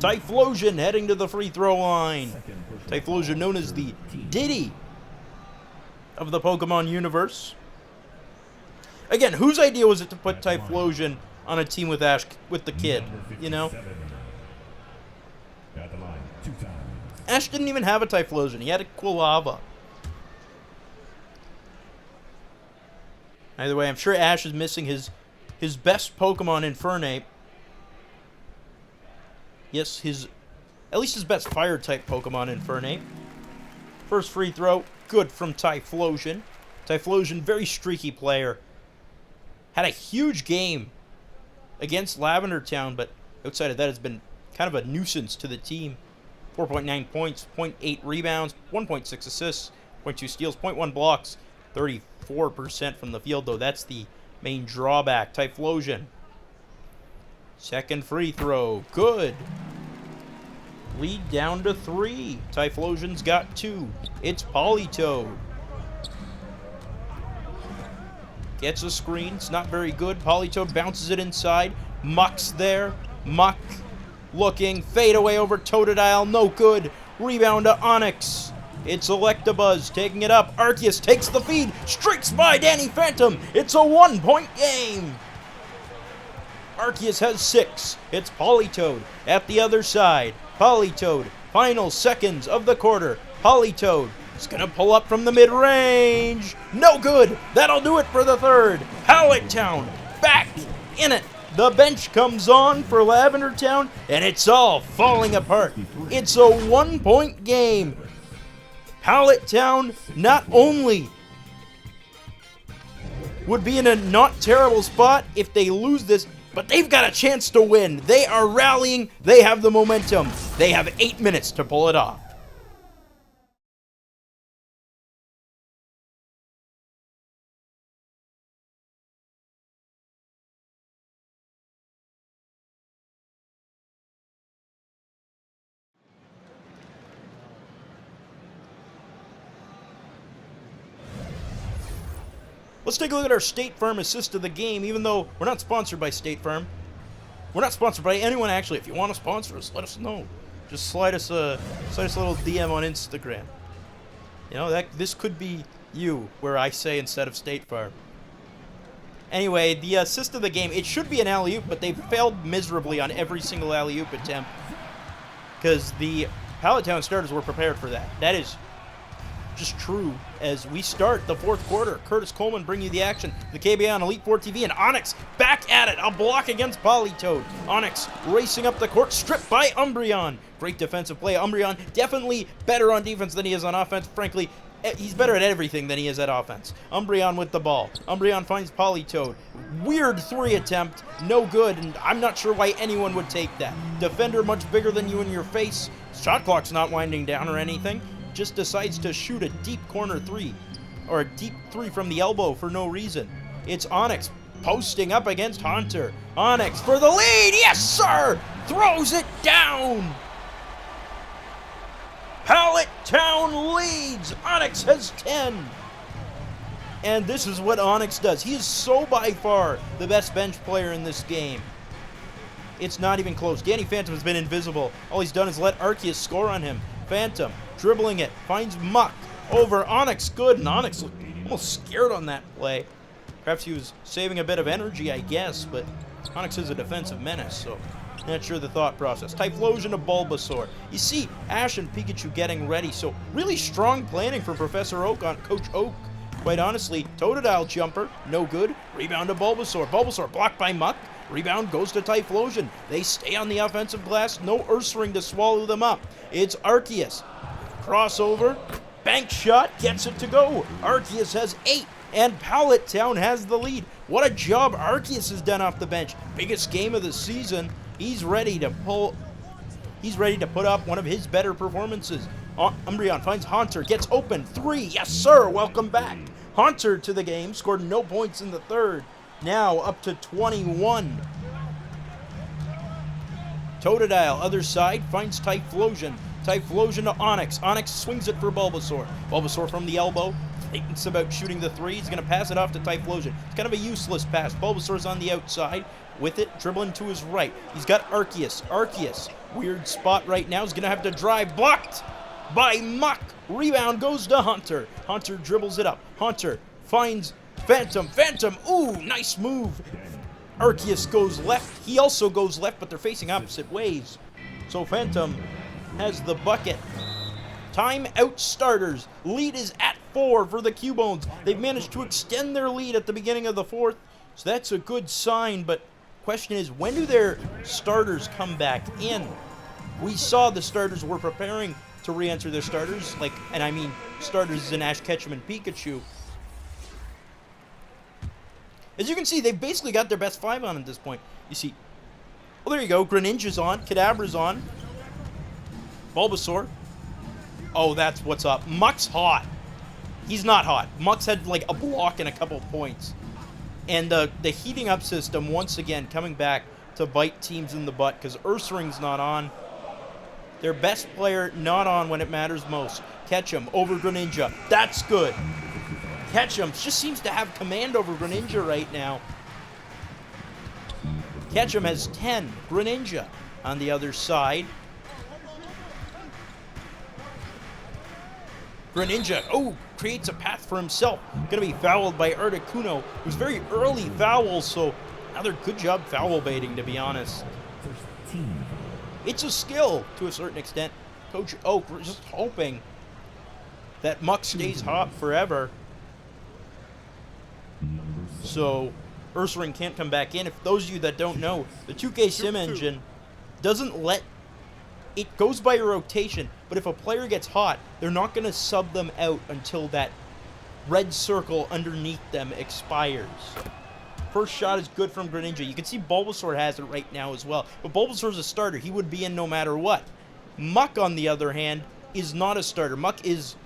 Typhlosion heading to the free throw line. Typhlosion known as the Diddy of the Pokemon universe. Again, whose idea was it to put Typhlosion on a team with Ash, with the kid, you know? Ash didn't even have a Typhlosion. He had a Quilava. Either way, I'm sure Ash is missing his best Pokemon, Infernape. Yes, at least his best Fire-type Pokemon, Infernape. First free throw, good from Typhlosion. Typhlosion, very streaky player. Had a huge game against Lavender Town, but outside of that, it's been kind of a nuisance to the team. 4.9 points, 0.8 rebounds, 1.6 assists, 0.2 steals, 0.1 blocks, 34% from the field, though that's the main drawback. Typhlosion. Second free throw. Good. Lead down to 3. Typhlosion's got 2. It's Politoed. Gets a screen. It's not very good. Politoed bounces it inside. Muck's there. Muck looking. Fade away over Totodile. No good. Rebound to Onix. It's Electabuzz taking it up. Arceus takes the feed. Streaks by Danny Phantom. It's a 1-point game. Arceus has 6. It's Politoed at the other side. Politoed, final seconds of the quarter. Politoed is going to pull up from the mid-range. No good. That'll do it for the third. Pallet Town back in it. The bench comes on for Lavender Town, and it's all falling apart. It's a 1-point game. Pallet Town not only would be in a not terrible spot if they lose this, but they've got a chance to win. They are rallying. They have the momentum. They have 8 minutes to pull it off. Let's take a look at our State Farm assist of the game, even though we're not sponsored by State Farm. We're not sponsored by anyone, actually. If you want to sponsor us, let us know. Just slide us a little DM on Instagram. You know, this could be you, where I say instead of State Farm. Anyway, the assist of the game, it should be an alley-oop, but they failed miserably on every single alley-oop attempt. Because the Pallet Town starters were prepared for that. That is just true as we start the fourth quarter. Curtis Coleman bringing you the action. The KBI on Elite 4 TV, and Onix back at it. A block against Politoed. Onix racing up the court, stripped by Umbreon. Great defensive play. Umbreon definitely better on defense than he is on offense. Frankly, He's better at everything than he is at offense. Umbreon with the ball. Umbreon finds Politoed. Weird 3 attempt. No good, and I'm not sure why anyone would take that. Defender much bigger than you in your face. Shot clock's not winding down or anything. Just decides to shoot a deep corner 3. Or a deep 3 from the elbow for no reason. It's Onix posting up against Haunter. Onix for the lead. Yes, sir! Throws it down. Pallet Town leads. Onix has 10. And this is what Onix does. He is so by far the best bench player in this game. It's not even close. Danny Phantom has been invisible. All he's done is let Arceus score on him. Phantom dribbling it. Finds Muck over Onix. Good. And Onix looked almost scared on that play. Perhaps he was saving a bit of energy, I guess. But Onix is a defensive menace, so... Not sure the thought process. Typhlosion to Bulbasaur. You see Ash and Pikachu getting ready, so really strong planning for Professor Oak on Coach Oak. Quite honestly, Totodile jumper, no good. Rebound to Bulbasaur. Bulbasaur blocked by Muck. Rebound goes to Typhlosion. They stay on the offensive glass. No Ursaring to swallow them up. It's Arceus. Crossover. Bank shot. Gets it to go. Arceus has 8. And Pallet Town has the lead. What a job Arceus has done off the bench. Biggest game of the season. He's ready to put up one of his better performances. Umbreon finds Haunter, gets open, 3, yes sir, welcome back. Haunter to the game, scored no points in the third, now up to 21. Totodile, other side, finds Typhlosion. Typhlosion to Onix. Onix swings it for Bulbasaur. Bulbasaur from the elbow, thinks about shooting the 3, he's going to pass it off to Typhlosion. It's kind of a useless pass. Bulbasaur's on the outside. With it, dribbling to his right. He's got Arceus. Arceus, weird spot right now. He's going to have to drive. Blocked by Muck. Rebound goes to Haunter. Haunter dribbles it up. Haunter finds Phantom. Phantom, ooh, nice move. Arceus goes left. He also goes left, but they're facing opposite ways. So Phantom has the bucket. Time out starters. Lead is at 4 for the Cubones. They've managed to extend their lead at the beginning of the 4th, so that's a good sign, but question is, when do their starters come back in? We saw the starters were preparing to re-enter their starters, and I mean starters in Ash Ketchum and Pikachu. As you can see, they've basically got their best 5 on at this point. You see, well, there you go. Greninja's on. Kadabra's on. Bulbasaur. Oh, that's what's up. Muck's hot. He's not hot. Muck's had like a block and a couple points. And the heating up system, once again, coming back to bite teams in the butt because Ursaring's not on. Their best player not on when it matters most. Ketchum over Greninja. That's good. Ketchum just seems to have command over Greninja right now. Ketchum has 10. Greninja on the other side. Greninja, oh, creates a path for himself. Going to be fouled by Articuno. It was very early foul, so another good job foul baiting, to be honest. It's a skill, to a certain extent. Coach Oak, we're just hoping that Muck stays hot forever. So Ursaring can't come back in. If those of you that don't know, the 2K Sim engine doesn't let... It goes by a rotation, but if a player gets hot, they're not going to sub them out until that red circle underneath them expires. First shot is good from Greninja. You can see Bulbasaur has it right now as well. But Bulbasaur's a starter. He would be in no matter what. Muck, on the other hand, is not a starter. Muck is...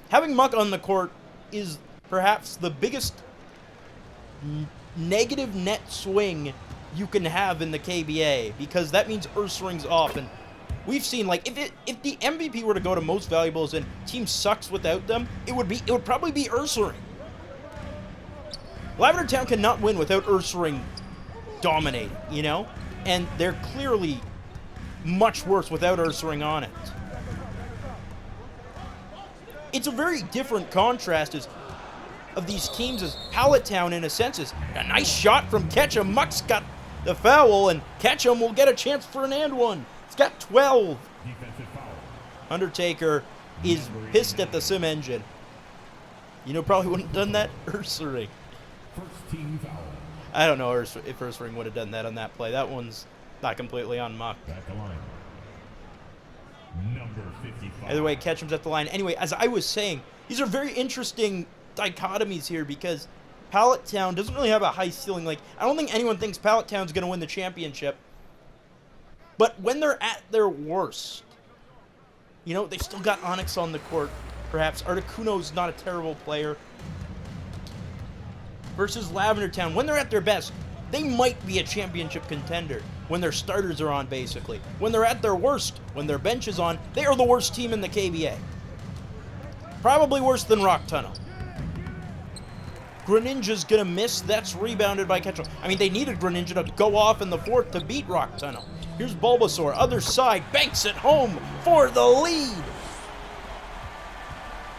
Having Muck on the court is perhaps the biggest negative net swing you can have in the KBA, because that means Ursaring's off, and we've seen, like, if the MVP were to go to most valuables and team sucks without them, it would probably be Ursaring. Lavender Town cannot win without Ursaring dominating, you know? And they're clearly much worse without Ursaring on it. It's a very different contrast of these teams as Pallet Town, in a sense, is a nice shot from Ketchum. Muck's got the foul, and Ketchum will get a chance for an and one. He's got 12. Undertaker is pissed at the sim engine. You know, probably wouldn't have done that. Ursaring. I don't know if Ursaring would have done that on that play. That one's not completely on Muck. Number 55. Either way, Ketchum's at the line. Anyway, as I was saying, these are very interesting dichotomies here because Pallet Town doesn't really have a high ceiling. Like, I don't think anyone thinks Pallet Town's going to win the championship. But when they're at their worst, you know, they've still got Onyx on the court, perhaps. Articuno's not a terrible player. Versus Lavender Town, when they're at their best, they might be a championship contender when their starters are on, basically. When they're at their worst, when their bench is on, they are the worst team in the KBA. Probably worse than Rock Tunnel. Greninja's gonna miss. That's rebounded by Ketchum. I mean, they needed Greninja to go off in the fourth to beat Rock Tunnel. Here's Bulbasaur, other side, banks it home for the lead.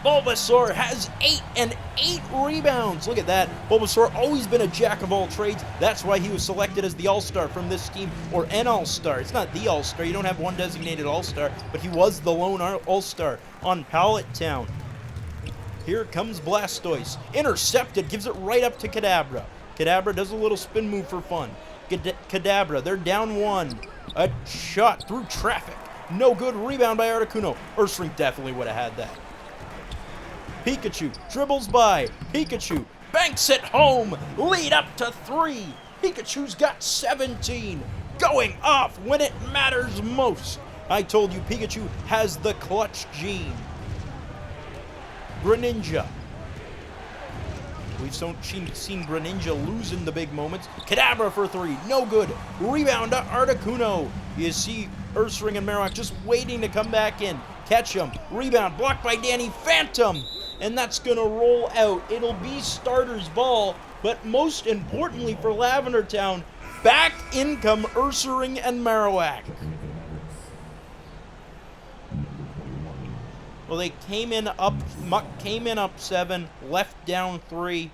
Bulbasaur has 8 rebounds. Look at that. Bulbasaur always been a jack of all trades. That's why he was selected as the All-Star from this team, or an All-Star. It's not the All-Star. You don't have one designated All-Star, but he was the lone All-Star on Pallet Town. Here comes Blastoise. Intercepted, gives it right up to Kadabra. Kadabra does a little spin move for fun. Kadabra, they're down 1. A shot through traffic. No good. Rebound by Articuno. Ursaring definitely would have had that. Pikachu dribbles by. Pikachu banks it home. Lead up to 3. Pikachu's got 17. Going off when it matters most. I told you Pikachu has the clutch gene. Greninja. We've seen Greninja lose in the big moments. Kadabra for 3. No good. Rebound to Articuno. You see Ursaring and Marowak just waiting to come back in. Catch him. Rebound blocked by Danny Phantom. And that's going to roll out. It'll be starter's ball. But most importantly for Lavender Town, back in come Ursaring and Marowak. Well, they came in up 7, left down 3.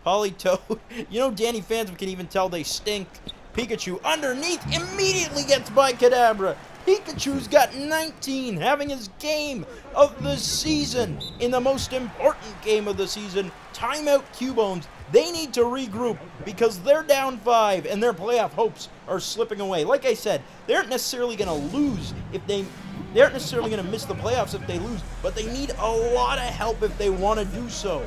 Politoad, you know Danny Phantom can even tell they stink. Pikachu underneath immediately gets by Kadabra. Pikachu's got 19, having his game of the season in the most important game of the season. Timeout Cubones. They need to regroup because they're down 5 and their playoff hopes are slipping away. Like I said, they aren't necessarily going to lose if they aren't necessarily going to miss the playoffs if they lose, but they need a lot of help if they want to do so.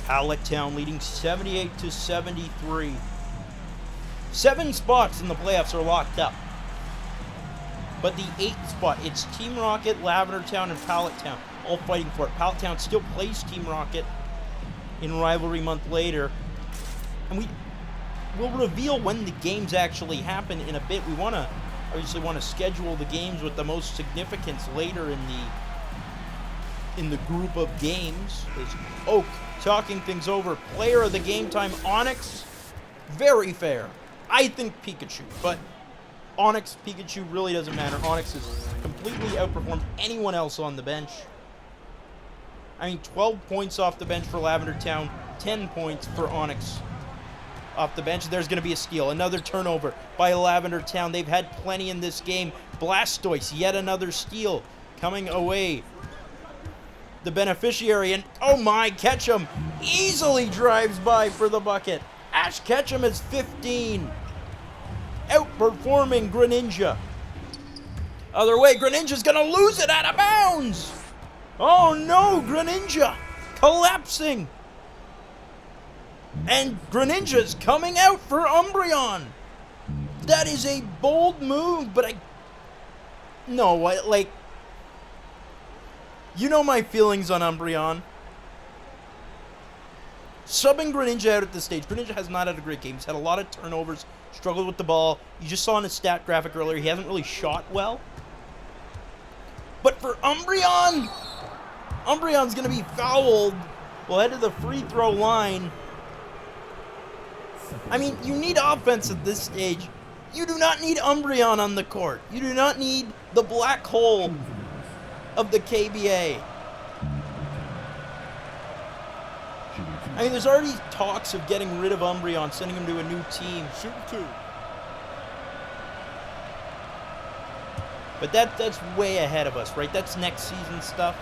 Pallet Town leading 78-73. 7 spots in the playoffs are locked up. But the 8th spot, it's Team Rocket, Lavender Town, and Pallet Town all fighting for it. Pallet Town still plays Team Rocket in rivalry month later. And we'll reveal when the games actually happen in a bit. We obviously want to schedule the games with the most significance later in the group of games. There's Oak talking things over. Player of the game time, Onyx. Very fair. I think Pikachu, but Onyx, Pikachu really doesn't matter. Onyx has completely outperformed anyone else on the bench. I mean, 12 points off the bench for Lavender Town, 10 points for Onyx off the bench. There's going to be a steal. Another turnover by Lavender Town. They've had plenty in this game. Blastoise, yet another steal coming away. The beneficiary, and oh my, Ketchum easily drives by for the bucket. Ash Ketchum is 15. Outperforming Greninja. Other way, Greninja's going to lose it out of bounds. Oh no, Greninja collapsing. And Greninja's coming out for Umbreon. That is a bold move, but you know my feelings on Umbreon. Subbing Greninja out at this stage. Greninja has not had a great game. He's had a lot of turnovers, struggled with the ball. You just saw in his stat graphic earlier, he hasn't really shot well. But for Umbreon, Umbreon's going to be fouled. We'll head to the free throw line. I mean, you need offense at this stage. You do not need Umbreon on the court. You do not need the black hole of the KBA. I mean, there's already talks of getting rid of Umbreon, sending him to a new team. Shoot 2. But that's way ahead of us, right? That's next season stuff.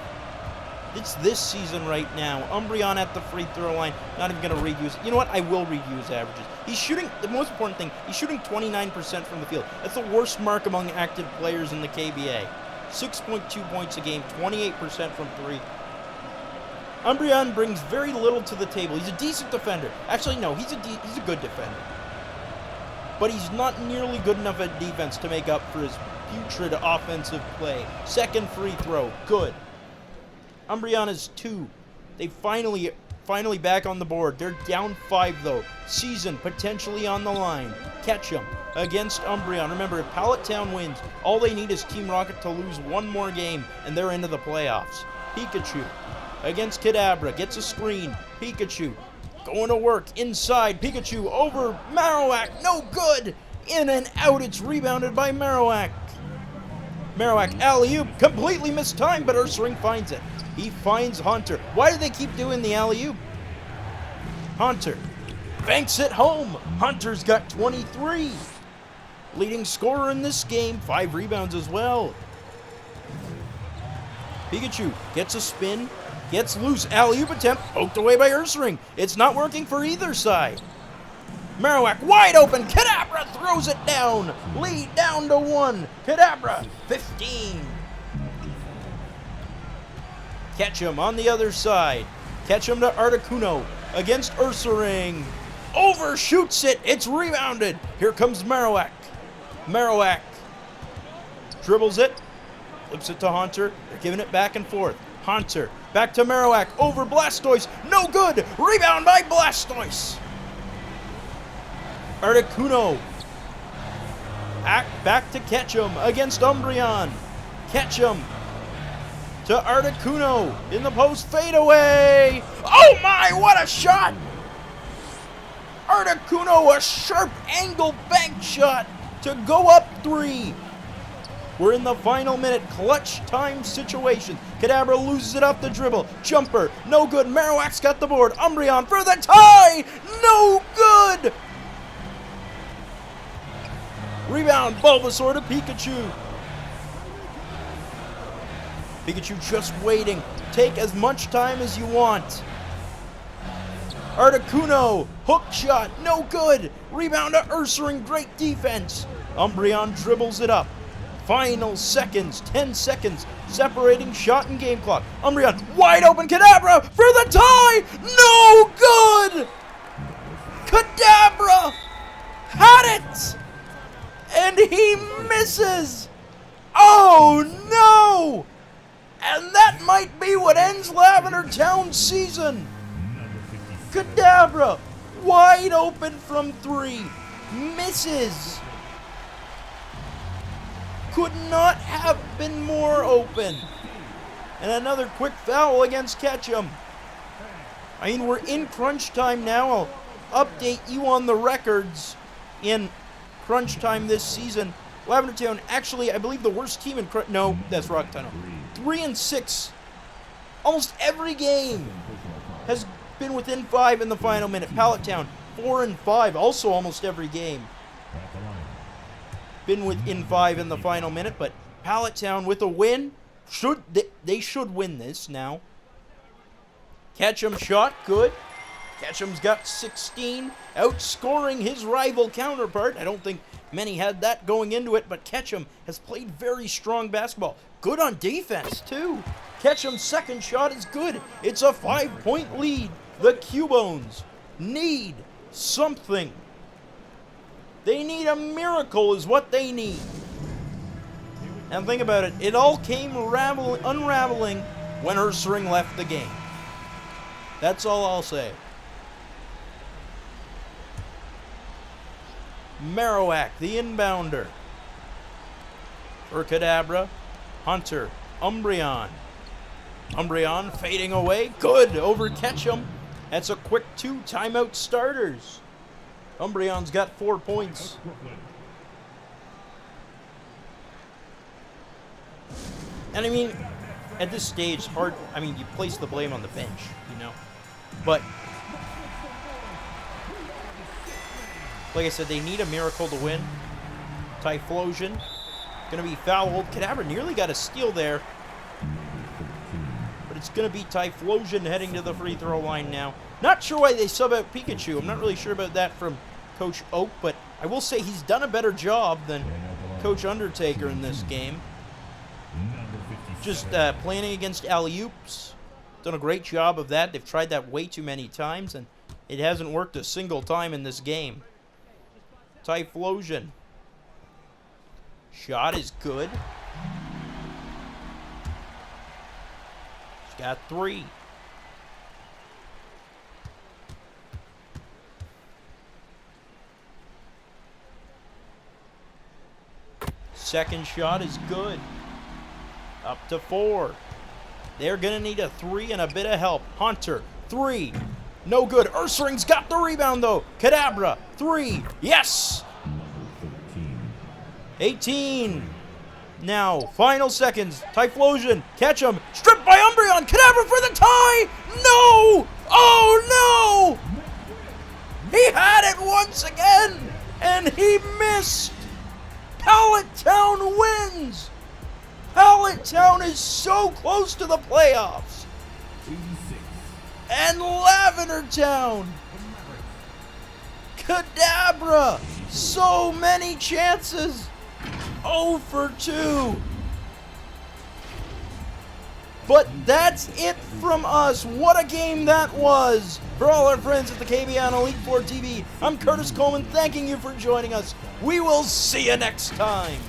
It's this season right now. Umbreon at the free throw line. Not even going to read use. You know what? I will read use averages. He's shooting, the most important thing, he's shooting 29% from the field. That's the worst mark among active players in the KBA. 6.2 points a game, 28% from three. Umbreon brings very little to the table. He's a decent defender. Actually, no, he's a good defender. But he's not nearly good enough at defense to make up for his putrid offensive play. Second free throw, good. Umbreon is 2. They finally back on the board. They're down 5 though. Season potentially on the line. Ketchum against Umbreon. Remember, if Pallet Town wins, all they need is Team Rocket to lose one more game and they're into the playoffs. Pikachu against Kadabra. Gets a screen. Pikachu going to work inside. Pikachu over Marowak. No good. In and out. It's rebounded by Marowak. Marowak alley-oop. Completely mistimed, but Ursaring finds it. He finds Hunter. Why do they keep doing the alley-oop? Hunter banks it home. Hunter's got 23. Leading scorer in this game. 5 rebounds as well. Pikachu gets a spin. Gets loose. Alley-oop attempt. Poked away by Ursaring. It's not working for either side. Marowak wide open. Kadabra throws it down. Lead down to 1. Kadabra 15. Ketchum on the other side. Ketchum to Articuno against Ursaring. Overshoots it. It's rebounded. Here comes Marowak. Marowak dribbles it. Flips it to Hunter. They're giving it back and forth. Hunter back to Marowak. Over Blastoise. No good. Rebound by Blastoise. Articuno. Back to Ketchum against Umbreon. Ketchum to Articuno in the post fadeaway. Oh my, what a shot! Articuno, a sharp angle bank shot to go up 3. We're in the final minute, clutch time situation. Kadabra loses it off the dribble. Jumper, no good. Marowak's got the board. Umbreon for the tie, no good! Rebound, Bulbasaur to Pikachu. Pikachu just waiting. Take as much time as you want. Articuno, hook shot, no good. Rebound to Ursaring, great defense. Umbreon dribbles it up. Final seconds, 10 seconds, separating shot and game clock. Umbreon, wide open, Kadabra for the tie, no good. Kadabra had it, and he misses. Oh no! And that might be what ends Lavender Town's season. Kadabra, wide open from 3, misses. Could not have been more open. And another quick foul against Ketchum. I mean, we're in crunch time now. I'll update you on the records in crunch time this season. Lavender Town, actually, I believe the worst team in crunch. No, that's Rock Tunnel. 3-6. Almost every game has been within 5 in the final minute. Pallet Town, 4-5. Also almost every game been within 5 in the final minute. But Pallet Town with a win. They should win this now. Ketchum shot, good. Ketchum's got 16, outscoring his rival counterpart. I don't think many had that going into it, but Ketchum has played very strong basketball. Good on defense, too. Ketchum's second shot is good. It's a 5-point lead. The Cubones need something. They need a miracle is what they need. And think about it. It all came unraveling when Ursaring left the game. That's all I'll say. Marowak, the inbounder. For Kadabra. Hunter. Umbreon. Umbreon fading away. Good over Ketchum. That's a quick 2 timeout starters. Umbreon's got 4 points. And I mean, at this stage, it's hard. I mean, you place the blame on the bench, you know. But like I said, they need a miracle to win. Typhlosion gonna be fouled. Kadabra nearly got a steal there. but it's going to be Typhlosion heading to the free throw line now. Not sure why they sub out Pikachu. I'm not really sure about that from Coach Oak, but I will say he's done a better job than Coach Undertaker in this game. Just planning against alley-oops. Done a great job of that. They've tried that way too many times, and it hasn't worked a single time in this game. Typhlosion. Shot is good. He's got 3. Second shot is good. Up to 4. They're going to need a 3 and a bit of help. Hunter, 3. No good. Ursaring's got the rebound, though. Kadabra, 3. Yes! 18. Now, final seconds. Typhlosion, catch him. Stripped by Umbreon. Kadabra for the tie! No! Oh, no! He had it once again, and he missed. Pallet Town wins. Pallet Town is so close to the playoffs. And Lavender Town. Kadabra. So many chances. 0 for 2. But that's it from us. What a game that was. For all our friends at the KBN Elite Four TV, I'm Curtis Coleman, thanking you for joining us. We will see you next time.